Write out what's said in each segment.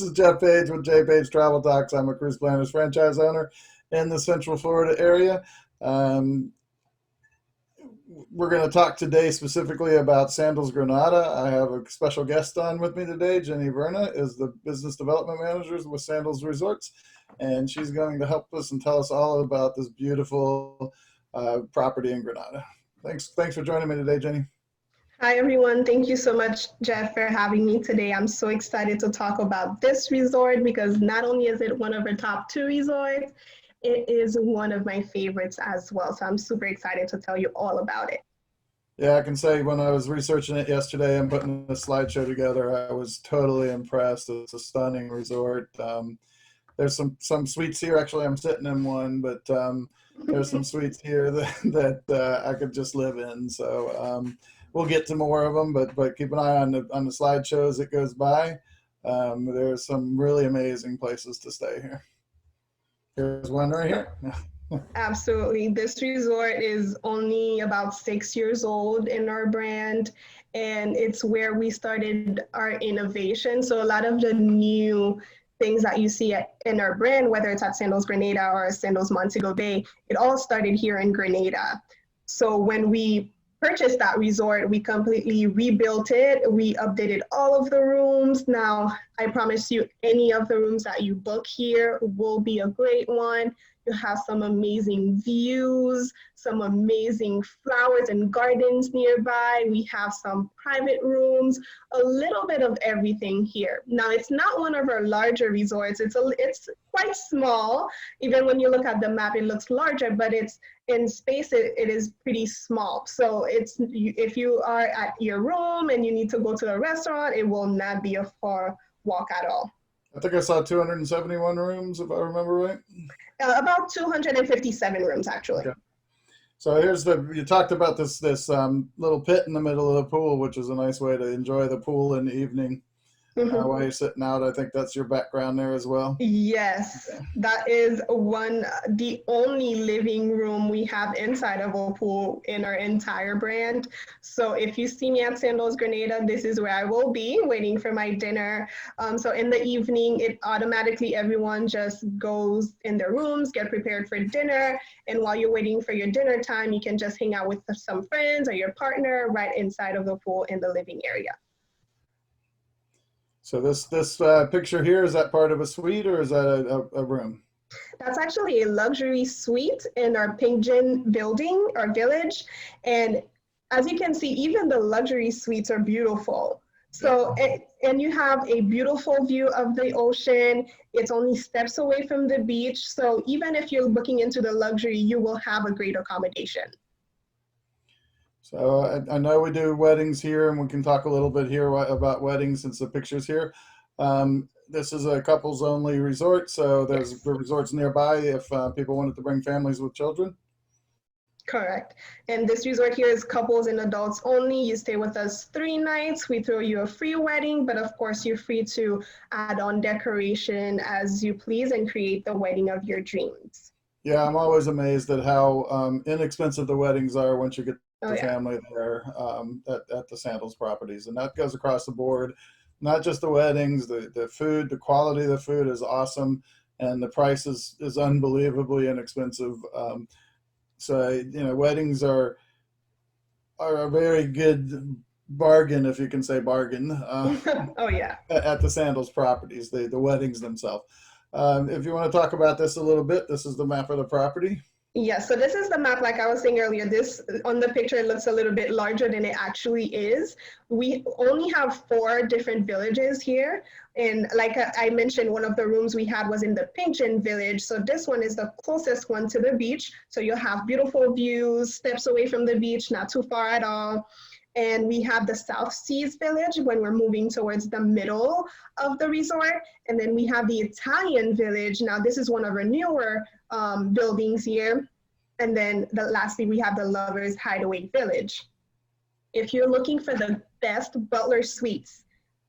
is Jpage with Jpage Travel Talks. I'm a cruise planners franchise owner in the Central Florida area. Um, we're going to talk today specifically about Sandals Grenada. I have a special guest on with me today. Verna is the business development manager with Sandals Resorts, and she's going to help us and tell us all about this beautiful property in Grenada. Thanks for joining me today, Jenny. Hi, everyone. Thank you so much, Jeff, for having me today. I'm so excited to talk about this resort because not only is it one of our top 2 resorts, it is one of my favorites as well. So I'm super excited to tell you all about it. Yeah, I can say when I was researching it yesterday and putting a slideshow together, I was totally impressed. It's a stunning resort. There's some suites here. Actually, I'm sitting in one, but there's some suites here that I could just live in. So we'll get to more of them, but keep an eye on the slideshow as it goes by. There's some really amazing places to stay here. Here's one right here. Absolutely. This resort is only about 6 years old in our brand, and it's where we started our innovation. So a lot of the new things that you see in our brand, whether it's at Sandals Grenada or Sandals Montego Bay, it all started here in Grenada. So when we purchased that resort, we completely rebuilt it. We updated all of the rooms. Now, I promise you, any of the rooms that you book here will be a great one. You have some amazing views, some amazing flowers and gardens nearby. We have some private rooms, a little bit of everything here. Now, it's not one of our larger resorts. It's quite small. Even when you look at the map, it looks larger, but it's in space, it is pretty small. So if you are at your room and you need to go to a restaurant, it will not be a far walk at all. I think I saw 271 rooms, if I remember right. About 257 rooms, actually. Okay. So you talked about this little pit in the middle of the pool, which is a nice way to enjoy the pool in the evening. While you're sitting out. I think that's your background there as well. Yes, okay. That is the only living room we have inside of a pool in our entire brand. So if you see me at Sandals Grenada, this is where I will be waiting for my dinner. So in the evening, it automatically, everyone just goes in their rooms, get prepared for dinner. And while you're waiting for your dinner time, you can just hang out with some friends or your partner right inside of the pool in the living area. So this picture here, is that part of a suite or is that a room? That's actually a luxury suite in our Pingin building or village. And as you can see, even the luxury suites are beautiful. So, and you have a beautiful view of the ocean. It's only steps away from the beach. So even if you're booking into the luxury, you will have a great accommodation. So I know we do weddings here, and we can talk a little bit here about weddings since the picture's here. This is a couples only resort, so there's resorts nearby if people wanted to bring families with children. Correct. And this resort here is couples and adults only. You stay with us 3 nights. We throw you a free wedding, but of course you're free to add on decoration as you please and create the wedding of your dreams. Yeah, I'm always amazed at how inexpensive the weddings are once you get the family there at the Sandals properties, and that goes across the board. Not just the weddings, the food, the quality of the food is awesome, and the price is unbelievably inexpensive. So weddings are a very good bargain, if you can say bargain. Oh yeah. At the Sandals properties, the weddings themselves. If you want to talk about this a little bit, this is the map of the property. Yeah, so this is the map, like I was saying earlier. This on the picture, it looks a little bit larger than it actually is. We only have 4 different villages here. And like I mentioned, one of the rooms we had was in the Pingin village. So this one is the closest one to the beach. So you'll have beautiful views, steps away from the beach, not too far at all. And we have the South Seas village when we're moving towards the middle of the resort. And then we have the Italian village. Now this is one of our newer buildings here. And then lastly, we have the Lovers Hideaway Village. If you're looking for the best butler suites,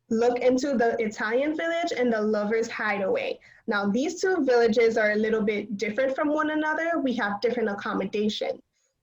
look into the Italian village and the Lovers Hideaway. Now these 2 villages are a little bit different from one another. We have different accommodation.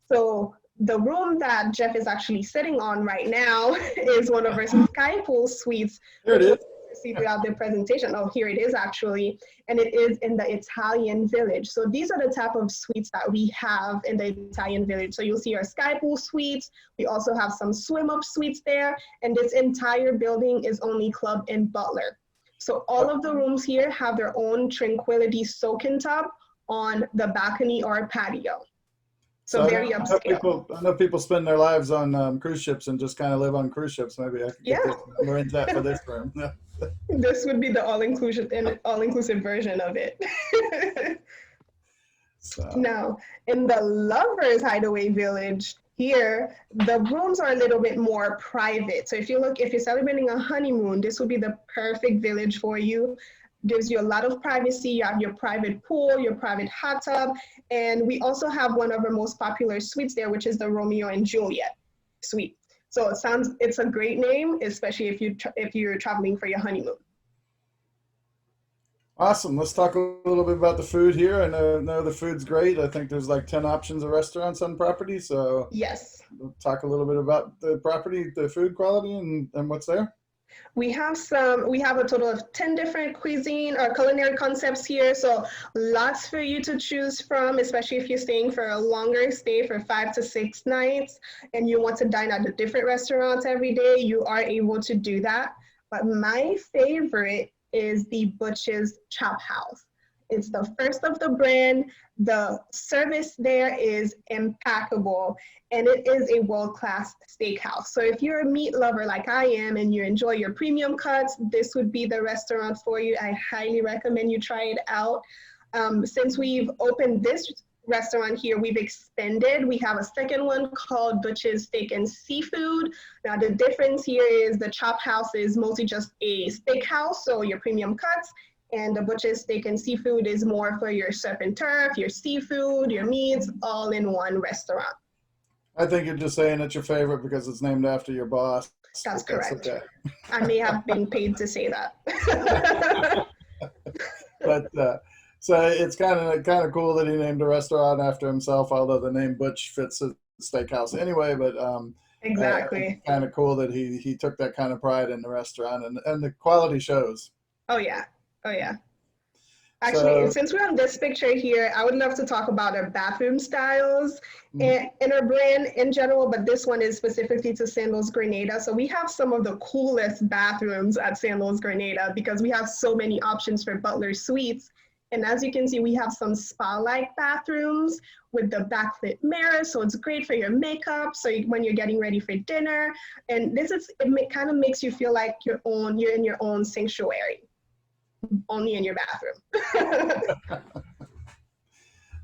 So the room that Jeff is actually sitting on right now is one of our sky pool suites. There it is. see throughout the presentation. Oh, here it is actually, and it is in the Italian Village. So these are the type of suites that we have in the Italian Village. So you'll see our sky pool suites. We also have some swim up suites there, and this entire building is only club and butler. So all of the rooms here have their own Tranquility soak-in tub on the balcony or patio. So very upscale. I know people spend their lives on cruise ships and just kind of live on cruise ships. Maybe I could get this, arrange that for this room. This would be the all-inclusive version of it. So. Now, in the Lovers Hideaway Village, here, the rooms are a little bit more private. So if you're celebrating a honeymoon, this would be the perfect village for you. Gives you a lot of privacy. You have your private pool, your private hot tub, and we also have one of our most popular suites there, which is the Romeo and Juliet suite. So it's a great name, especially if you're traveling for your honeymoon. Awesome. Let's talk a little bit about the food here. I know the food's great. I think there's like 10 options of restaurants on property. So yes, we'll talk a little bit about the property, the food quality, and what's there. We have a total of 10 different cuisine or culinary concepts here. So lots for you to choose from, especially if you're staying for a longer stay for 5 to 6 nights and you want to dine at the different restaurants every day, you are able to do that. But my favorite is the Butch's Chop House. It's the first of the brand. The service there is impeccable, and it is a world-class steakhouse. So if you're a meat lover like I am and you enjoy your premium cuts, this would be the restaurant for you. I highly recommend you try it out. Since we've opened this restaurant here, we've expanded. We have a second one called Butch's Steak and Seafood. Now the difference here is the Chop House is mostly just a steakhouse, so your premium cuts, and the Butch's Steak and Seafood is more for your surf and turf, your seafood, your meats, all in one restaurant. I think you're just saying it's your favorite because it's named after your boss. That's correct. Okay. I may have been paid to say that. But so it's kind of cool that he named a restaurant after himself, although the name Butch fits a steakhouse anyway. But exactly, kind of cool that he took that kind of pride in the restaurant, and the quality shows. Oh yeah. Oh yeah. Actually, since we're on this picture here, I would love to talk about our bathroom styles and our brand in general, but this one is specifically to Sandals Grenada. So we have some of the coolest bathrooms at Sandals Grenada because we have so many options for butler suites. And as you can see, we have some spa-like bathrooms with the backlit mirror. So it's great for your makeup. So when you're getting ready for dinner, and it kind of makes you feel like you're in your own sanctuary. Only in your bathroom.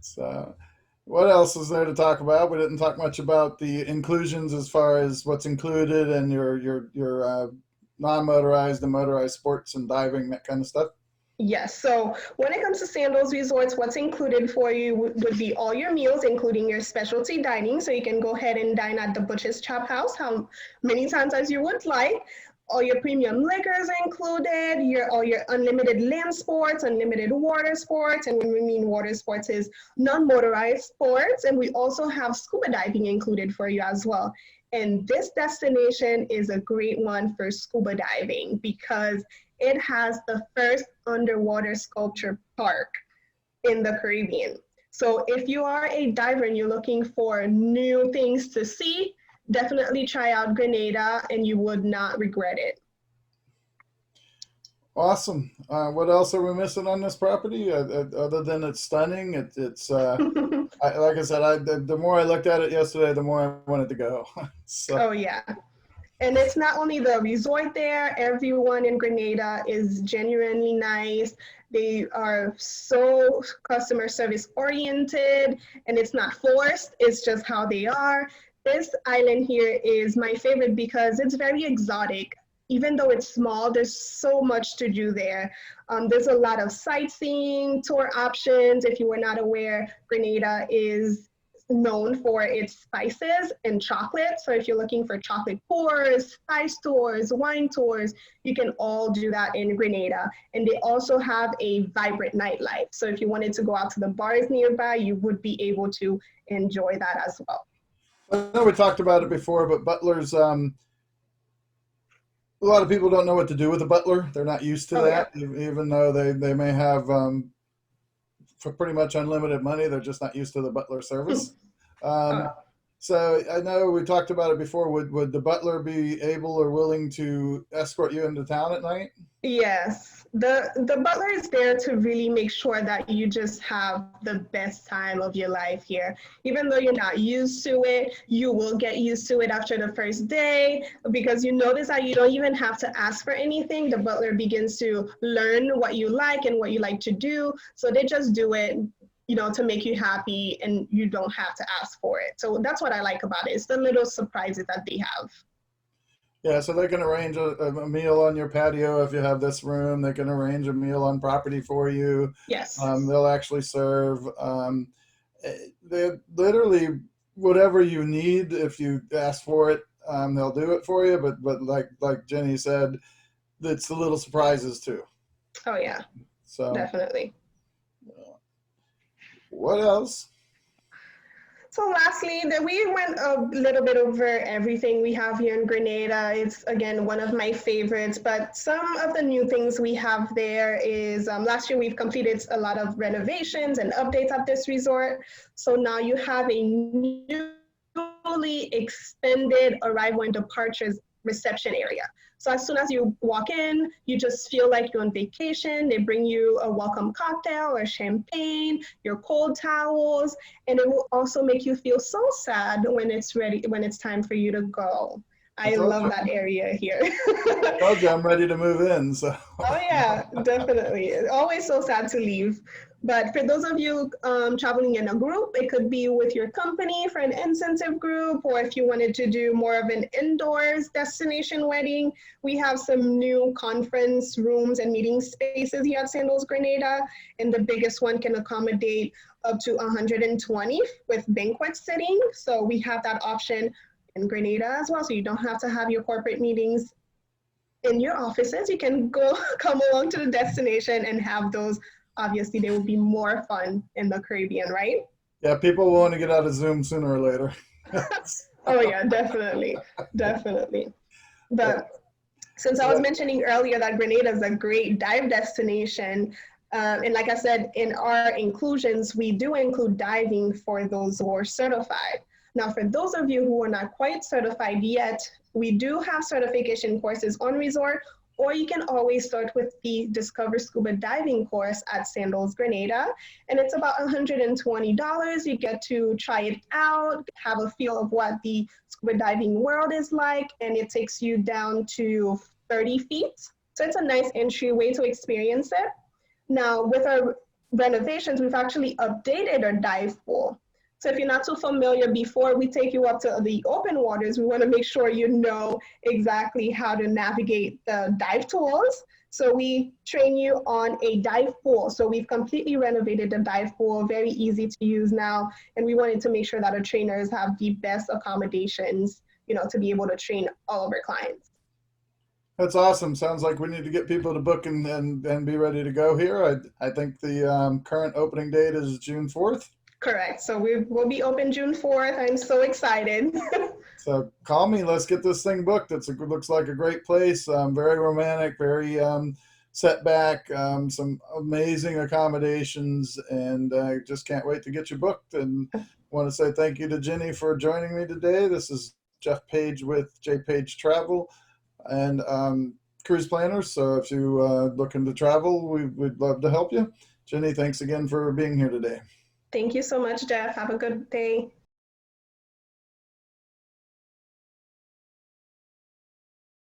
So what else is there to talk about? We didn't talk much about the inclusions as far as what's included and your non-motorized and motorized sports and diving, that kind of stuff. Yes, so when it comes to Sandals Resorts, what's included for you would be all your meals, including your specialty dining. So you can go ahead and dine at the Butch's Chop House how many times as you would like. All your premium liquors are included, all your unlimited land sports, unlimited water sports, and when we mean water sports is non-motorized sports, and we also have scuba diving included for you as well. And this destination is a great one for scuba diving because it has the first underwater sculpture park in the Caribbean. So if you are a diver and you're looking for new things to see, definitely try out Grenada and you would not regret it. Awesome. What else are we missing on this property other than it's stunning? It's like I said, the more I looked at it yesterday, the more I wanted to go. So. Oh yeah. And it's not only the resort there, everyone in Grenada is genuinely nice. They are so customer service oriented and it's not forced, it's just how they are. This island here is my favorite because it's very exotic. Even though it's small, there's so much to do there. There's a lot of sightseeing, tour options. If you were not aware, Grenada is known for its spices and chocolate. So if you're looking for chocolate pours, spice tours, wine tours, you can all do that in Grenada. And they also have a vibrant nightlife. So if you wanted to go out to the bars nearby, you would be able to enjoy that as well. I know we talked about it before, but butlers, a lot of people don't know what to do with a butler. They're not used to Oh yeah. that, even though they may have for pretty much unlimited money. They're just not used to the butler service. Um, Oh, so I know we talked about it before. Would the butler be able or willing to escort you into town at night? yes, the butler is there to really make sure that you just have the best time of your life here. Even though you're not used to it, you will get used to it after the first day because you notice that you don't even have to ask for anything. The butler begins to learn what you like and what you like to do. So they just do it, to make you happy and you don't have to ask for it. So that's what I like about it. It's the little surprises that they have. Yeah, so they can arrange a meal on your patio if you have this room. They can arrange a meal on property for you. Yes. They'll actually serve. They literally whatever you need. If you ask for it, they'll do it for you. But like Jenny said, it's the little surprises too. Oh yeah, So definitely. what else? So lastly, that we went a little bit over everything we have here in Grenada. It's again one of my favorites, but some of the new things we have there is last year we've completed a lot of renovations and updates at this resort. So now you have a newly extended arrival and departures reception area. So as soon as you walk in, you just feel like you're on vacation. They bring you a welcome cocktail or champagne, your cold towels, and it will also make you feel so sad when it's time for you to go. I I told love you, that area here. told you I'm ready to move in. So Oh yeah, definitely. It's always so sad to leave. But for those of you traveling in a group, it could be with your company for an incentive group, or if you wanted to do more of an indoors destination wedding, we have some new conference rooms and meeting spaces here at Sandals Grenada, and the biggest one can accommodate up to 120 with banquet sitting. So we have that option in Grenada as well, so you don't have to have your corporate meetings in your offices. You can go come along to the destination and have those. Obviously they will be more fun in the Caribbean, right? yeah, people will want to get out of Zoom sooner or later. Oh yeah, definitely, definitely. But since I was So mentioning earlier that Grenada is a great dive destination, and like I said, in our inclusions, we do include diving for those who are certified. Now, for those of you who are not quite certified yet, we do have certification courses on resort, or you can always start with the Discover Scuba Diving course at Sandals Grenada. And it's about $120. You get to try it out, have a feel of what the scuba diving world is like, and it takes you down to 30 feet. So it's a nice entryway to experience it. Now, with our renovations, we've actually updated our dive pool. So if you're not too familiar, before we take you up to the open waters, we want to make sure you know exactly how to navigate the dive tools. So we train you on a dive pool. So we've completely renovated the dive pool, very easy to use now. And we wanted to make sure that our trainers have the best accommodations, to be able to train all of our clients. that's awesome. Sounds like we need to get people to book and be ready to go here. I think the current opening date is June 4th. Correct. So we'll be open June 4th. I'm so excited. So call me. Let's get this thing booked. Looks like a great place. Very romantic, very set back, some amazing accommodations, and I just can't wait to get you booked. And want to say thank you to Jenny for joining me today. This is Jpage with Jpage Travel and cruise planners. So if you looking to travel, we'd love to help you. Jenny, thanks again for being here today. Thank you so much, Jeff. Have a good day.